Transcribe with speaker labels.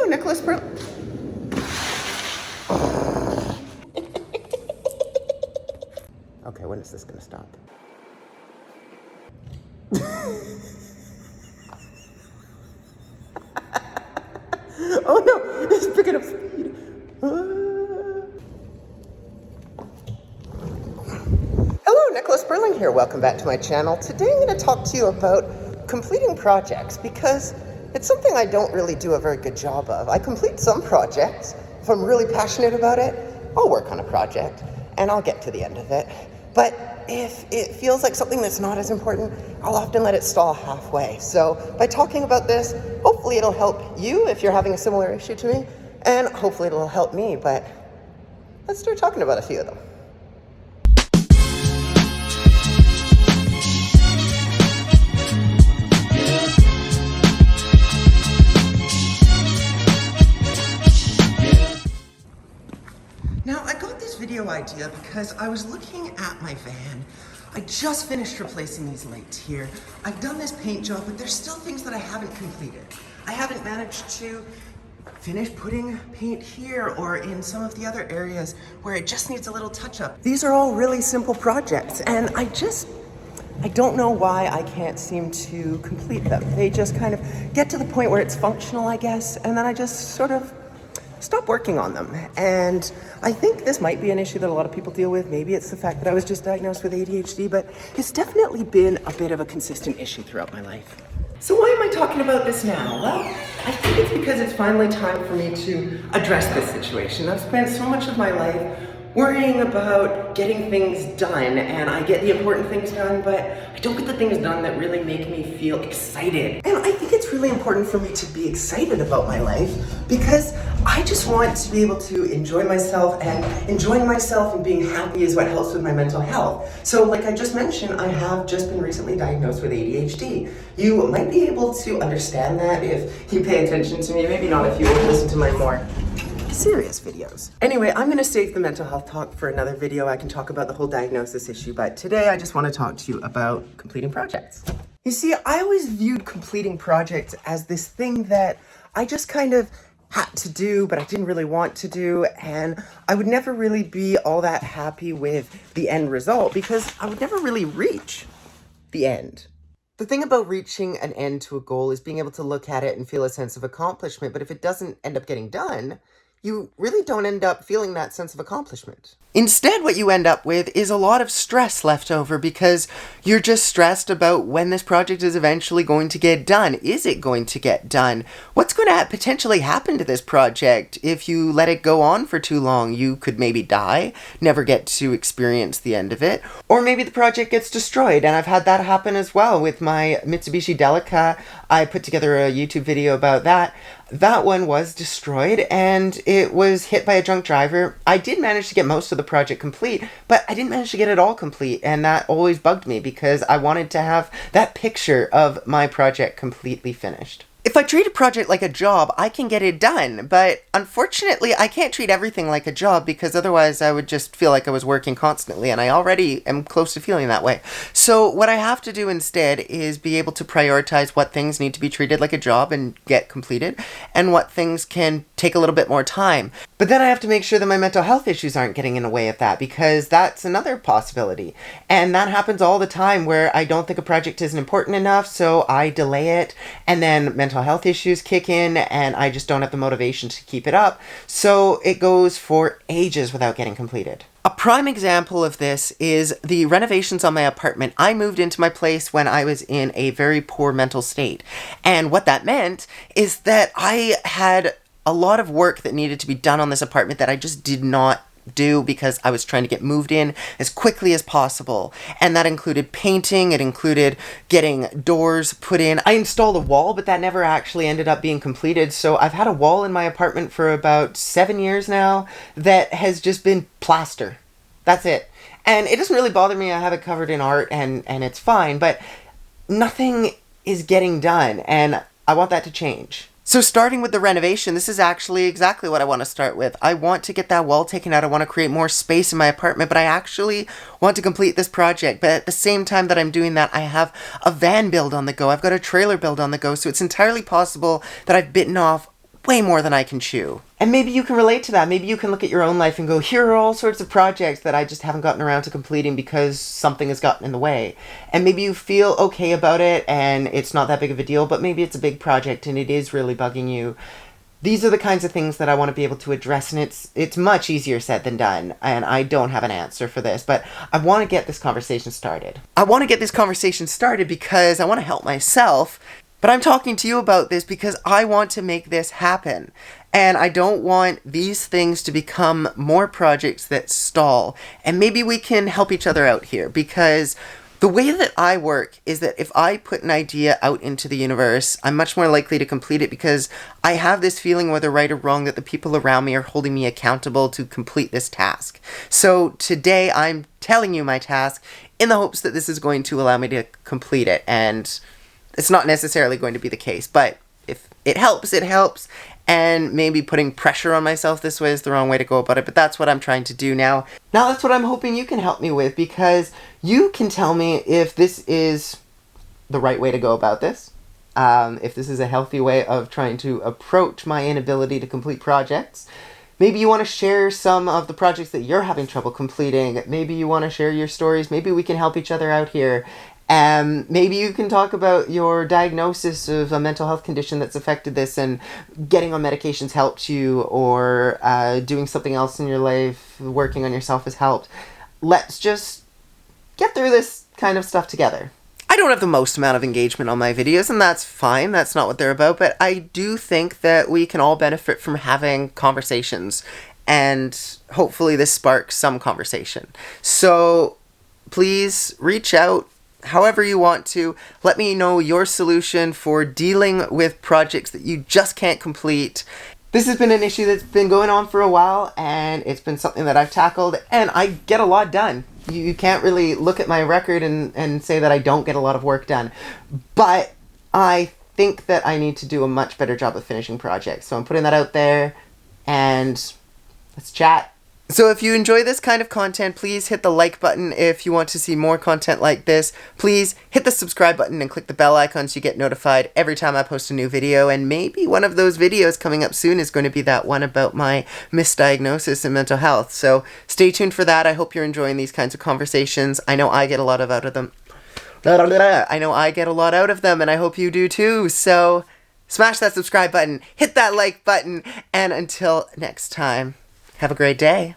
Speaker 1: Nicholas Pearl. Okay, when is this gonna stop? Oh no, it's picking up speed. Hello, Nicholas Burling here. Welcome back to my channel. Today I'm going to talk to you about completing projects because it's something I don't really do a very good job of. I complete some projects. If I'm really passionate about it, I'll work on a project and I'll get to the end of it. But if it feels like something that's not as important, I'll often let it stall halfway. So by talking about this, hopefully it'll help you if you're having a similar issue to me, and hopefully it'll help me. But let's start talking about a few of them. Now, I got this video idea because I was looking at my van. I just finished replacing these lights here. I've done this paint job, but there's still things that I haven't completed. I haven't managed to finish putting paint here or in some of the other areas where it just needs a little touch up. These are all really simple projects, and I don't know why I can't seem to complete them. They just kind of get to the point where it's functional, I guess, and then I just sort of stop working on them. And I think this might be an issue that a lot of people deal with. Maybe it's the fact that I was just diagnosed with ADHD, but it's definitely been a bit of a consistent issue throughout my life. So why am I talking about this now? Well, I think it's because it's finally time for me to address this situation. I've spent so much of my life worrying about getting things done, and I get the important things done, but I don't get the things done that really make me feel excited. And I think it's really important for me to be excited about my life because I just want to be able to enjoy myself, and enjoying myself and being happy is what helps with my mental health. So like I just mentioned, I have just been recently diagnosed with ADHD. You might be able to understand that if you pay attention to me, maybe not if you listen to my more serious videos. Anyway, I'm gonna save the mental health talk for another video. I can talk about the whole diagnosis issue, but today I just want to talk to you about completing projects. You see, I always viewed completing projects as this thing that I just kind of had to do, but I didn't really want to do, and I would never really be all that happy with the end result because I would never really reach the end. The thing about reaching an end to a goal is being able to look at it and feel a sense of accomplishment, but if it doesn't end up getting done, you really don't end up feeling that sense of accomplishment. Instead, what you end up with is a lot of stress left over because you're just stressed about when this project is eventually going to get done. Is it going to get done? What's going to potentially happen to this project if you let it go on for too long? You could maybe die, never get to experience the end of it, or maybe the project gets destroyed. And I've had that happen as well with my Mitsubishi Delica. I put together a YouTube video about that. That one was destroyed and it was hit by a drunk driver. I did manage to get most of the project complete, but I didn't manage to get it all complete, and that always bugged me because I wanted to have that picture of my project completely finished. If I treat a project like a job, I can get it done, but unfortunately I can't treat everything like a job because otherwise I would just feel like I was working constantly, and I already am close to feeling that way. So what I have to do instead is be able to prioritize what things need to be treated like a job and get completed, and what things can take a little bit more time. But then I have to make sure that my mental health issues aren't getting in the way of that, because that's another possibility. And that happens all the time where I don't think a project isn't important enough, so I delay it, and then mental health issues kick in, and I just don't have the motivation to keep it up, so it goes for ages without getting completed. A prime example of this is the renovations on my apartment. I moved into my place when I was in a very poor mental state, and what that meant is that I had a lot of work that needed to be done on this apartment that I just did not do because I was trying to get moved in as quickly as possible. And that included painting, it included getting doors put in. I installed a wall, but that never actually ended up being completed. So I've had a wall in my apartment for about 7 years now that has just been plaster. That's it. And it doesn't really bother me. I have it covered in art and it's fine, but nothing is getting done, and I want that to change. So starting with the renovation, this is actually exactly what I want to start with. I want to get that wall taken out. I want to create more space in my apartment, but I actually want to complete this project. But at the same time that I'm doing that, I have a van build on the go. I've got a trailer build on the go. So it's entirely possible that I've bitten off way more than I can chew. And maybe you can relate to that. Maybe you can look at your own life and go, here are all sorts of projects that I just haven't gotten around to completing because something has gotten in the way. And maybe you feel okay about it and it's not that big of a deal, but maybe it's a big project and it is really bugging you. These are the kinds of things that I want to be able to address, and it's much easier said than done, and I don't have an answer for this, but I want to get this conversation started. I want to get this conversation started because I want to help myself, but I'm talking to you about this because I want to make this happen, and I don't want these things to become more projects that stall, and maybe we can help each other out here, because the way that I work is that if I put an idea out into the universe, I'm much more likely to complete it because I have this feeling, whether right or wrong, that the people around me are holding me accountable to complete this task. So today I'm telling you my task in the hopes that this is going to allow me to complete it. And it's not necessarily going to be the case, but if it helps, it helps. And maybe putting pressure on myself this way is the wrong way to go about it, but that's what I'm trying to do now. Now that's what I'm hoping you can help me with, because you can tell me if this is the right way to go about this, if this is a healthy way of trying to approach my inability to complete projects. Maybe you want to share some of the projects that you're having trouble completing. Maybe you want to share your stories. Maybe we can help each other out here. Maybe you can talk about your diagnosis of a mental health condition that's affected this and getting on medications helped you, or doing something else in your life, working on yourself has helped. Let's just get through this kind of stuff together. I don't have the most amount of engagement on my videos, and that's fine. That's not what they're about, but I do think that we can all benefit from having conversations, and hopefully this sparks some conversation. So please reach out. However you want to, let me know your solution for dealing with projects that you just can't complete. This has been an issue that's been going on for a while, and it's been something that I've tackled, and I get a lot done. You can't really look at my record and say that I don't get a lot of work done. But I think that I need to do a much better job of finishing projects. So I'm putting that out there, and let's chat. So if you enjoy this kind of content, please hit the like button. If you want to see more content like this, please hit the subscribe button and click the bell icon so you get notified every time I post a new video. And maybe one of those videos coming up soon is going to be that one about my misdiagnosis in mental health. So stay tuned for that. I hope you're enjoying these kinds of conversations. I know I get a lot out of them. I know I get a lot out of them, and I hope you do too. So smash that subscribe button, hit that like button, and until next time, have a great day.